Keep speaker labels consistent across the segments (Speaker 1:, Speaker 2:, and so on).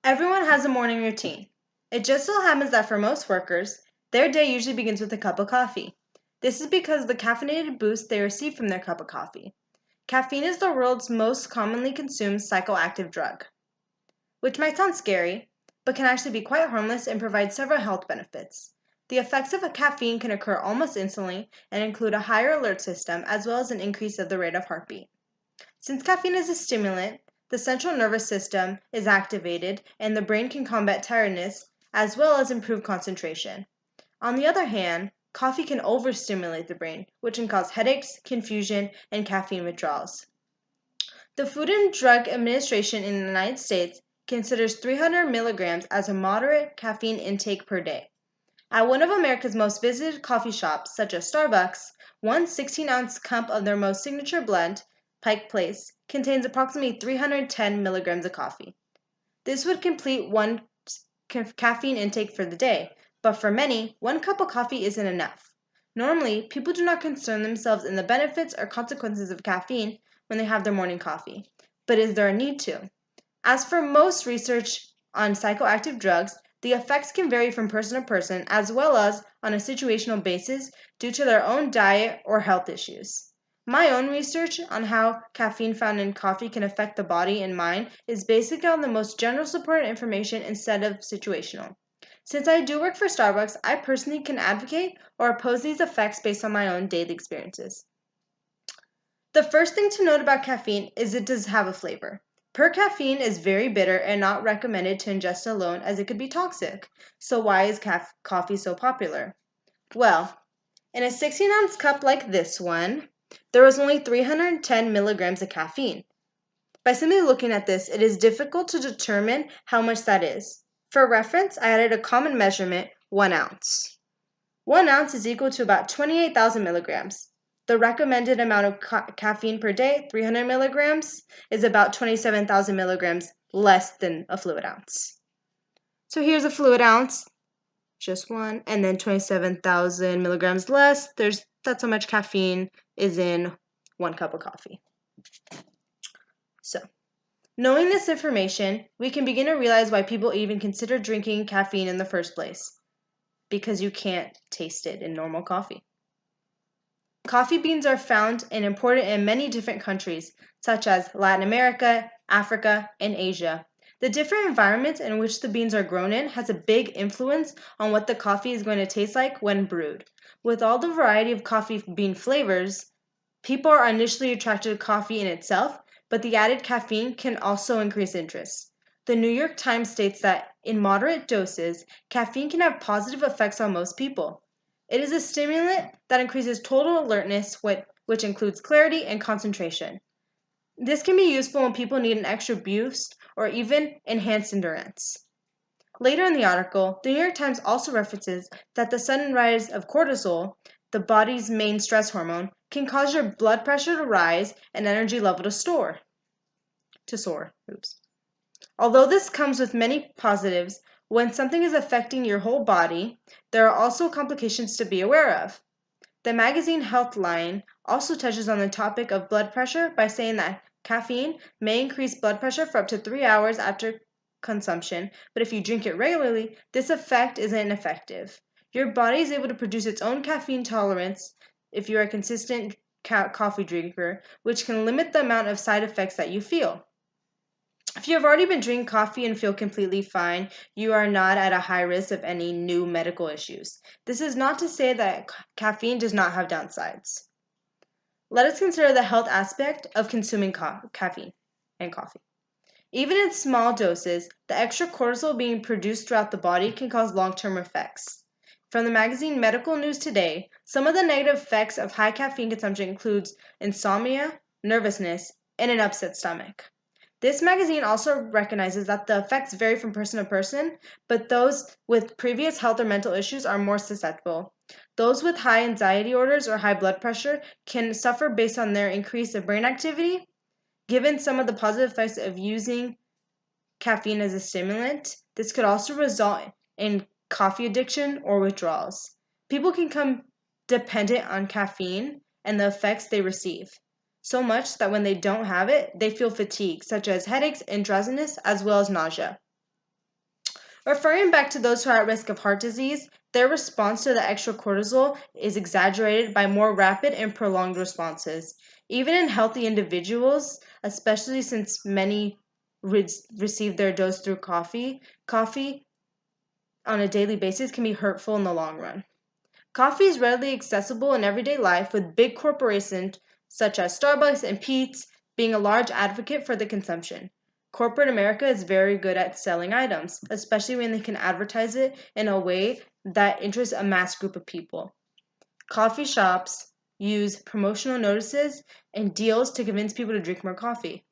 Speaker 1: Everyone has a morning routine. It just so happens that for most workers, their day usually begins with a cup of coffee. This is because of the caffeinated boost they receive from their cup of coffee. Caffeine is the world's most commonly consumed psychoactive drug, which might sound scary, but can actually be quite harmless and provide several health benefits. The effects of caffeine can occur almost instantly and include a higher alert system as well as an increase of the rate of heartbeat. Since caffeine is a stimulant, the central nervous system is activated and the brain can combat tiredness as well as improve concentration. On the other hand, coffee can overstimulate the brain, which can cause headaches, confusion, and caffeine withdrawals. The Food and Drug Administration in the United States considers 300 milligrams as a moderate caffeine intake per day. At one of America's most visited coffee shops, such as Starbucks, one 16-ounce cup of their most signature blend, Pike Place, contains approximately 310 milligrams of coffee. This would complete one caffeine intake for the day, but for many, one cup of coffee isn't enough. Normally, people do not concern themselves in the benefits or consequences of caffeine when they have their morning coffee. But is there a need to? As for most research on psychoactive drugs, the effects can vary from person to person as well as on a situational basis due to their own diet or health issues. My own research on how caffeine found in coffee can affect the body and mind is based on the most general supported information instead of situational. Since I do work for Starbucks, I personally can advocate or oppose these effects based on my own daily experiences. The first thing to note about caffeine is it does have a flavor. Caffeine is very bitter and not recommended to ingest alone as it could be toxic. So why is coffee so popular? Well, in a 16-ounce cup like this one, there was only 310 milligrams of caffeine. By simply looking at this, it is difficult to determine how much that is. For reference, I added a common measurement, 1 ounce. 1 ounce is equal to about 28,000 milligrams. The recommended amount of caffeine per day, 300 milligrams, is about 27,000 milligrams less than a fluid ounce. So here's a fluid ounce, just one, and then 27,000 milligrams less. That's how much caffeine is in 1 cup of coffee. So, knowing this information, we can begin to realize why people even consider drinking caffeine in the first place. Because you can't taste it in normal coffee. Coffee beans are found and imported in many different countries, such as Latin America, Africa, and Asia. The different environments in which the beans are grown in has a big influence on what the coffee is going to taste like when brewed. With all the variety of coffee bean flavors, people are initially attracted to coffee in itself, but the added caffeine can also increase interest. The New York Times states that in moderate doses, caffeine can have positive effects on most people. It is a stimulant that increases total alertness, which includes clarity and concentration. This can be useful when people need an extra boost or even enhanced endurance. Later in the article, the New York Times also references that the sudden rise of cortisol, the body's main stress hormone, can cause your blood pressure to rise and energy level to soar. Although this comes with many positives, when something is affecting your whole body, there are also complications to be aware of. The magazine Healthline also touches on the topic of blood pressure by saying that caffeine may increase blood pressure for up to 3 hours after consumption, but if you drink it regularly, this effect isn't effective. Your body is able to produce its own caffeine tolerance if you're a consistent coffee drinker, which can limit the amount of side effects that you feel. If you have already been drinking coffee and feel completely fine, you are not at a high risk of any new medical issues. This is not to say that caffeine does not have downsides. Let us consider the health aspect of consuming caffeine and coffee. Even in small doses, the extra cortisol being produced throughout the body can cause long-term effects. From the magazine Medical News Today, some of the negative effects of high caffeine consumption includes insomnia, nervousness, and an upset stomach. This magazine also recognizes that the effects vary from person to person, but those with previous health or mental issues are more susceptible. Those with high anxiety disorders or high blood pressure can suffer based on their increase of brain activity. Given some of the positive effects of using caffeine as a stimulant, this could also result in coffee addiction or withdrawals. People can become dependent on caffeine and the effects they receive. So much that when they don't have it, they feel fatigue, such as headaches and drowsiness, as well as nausea. Referring back to those who are at risk of heart disease, their response to the extra cortisol is exaggerated by more rapid and prolonged responses. Even in healthy individuals, especially since many receive their dose through coffee on a daily basis can be hurtful in the long run. Coffee is readily accessible in everyday life, with big corporations such as Starbucks and Peet's being a large advocate for the consumption. Corporate America is very good at selling items, especially when they can advertise it in a way that interests a mass group of people. Coffee shops use promotional notices and deals to convince people to drink more coffee.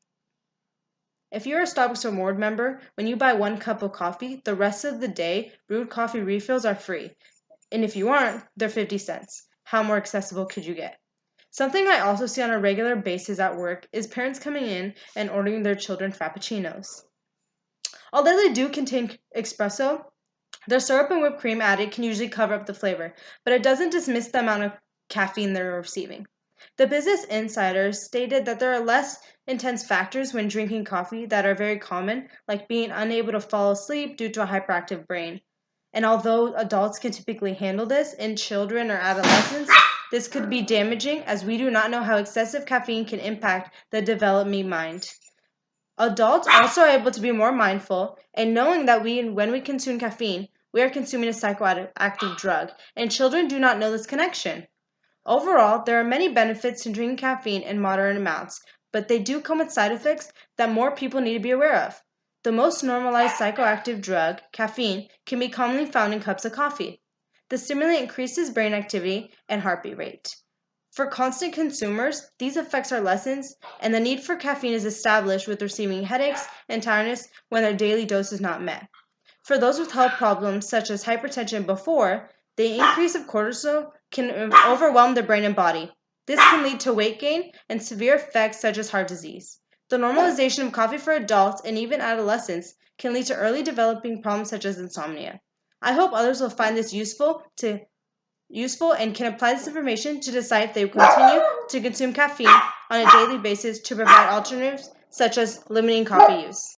Speaker 1: If you're a Starbucks Reward member, when you buy one cup of coffee, the rest of the day, brewed coffee refills are free. And if you aren't, they're 50 cents. How more accessible could you get? Something I also see on a regular basis at work is parents coming in and ordering their children frappuccinos. Although they do contain espresso, the syrup and whipped cream added can usually cover up the flavor, but it doesn't dismiss the amount of caffeine they're receiving. The Business Insider stated that there are less intense factors when drinking coffee that are very common, like being unable to fall asleep due to a hyperactive brain. And although adults can typically handle this, in children or adolescents, this could be damaging as we do not know how excessive caffeine can impact the developing mind. Adults also are able to be more mindful and knowing that when we consume caffeine, we are consuming a psychoactive drug, and children do not know this connection. Overall, there are many benefits to drinking caffeine in moderate amounts, but they do come with side effects that more people need to be aware of. The most normalized psychoactive drug, caffeine, can be commonly found in cups of coffee. The stimulant increases brain activity and heartbeat rate. For constant consumers, these effects are lessened, and the need for caffeine is established with receiving headaches and tiredness when their daily dose is not met. For those with health problems such as hypertension before, the increase of cortisol can overwhelm the brain and body. This can lead to weight gain and severe effects such as heart disease. The normalization of coffee for adults and even adolescents can lead to early developing problems such as insomnia. I hope others will find this useful and can apply this information to decide if they will continue to consume caffeine on a daily basis to provide alternatives such as limiting coffee use.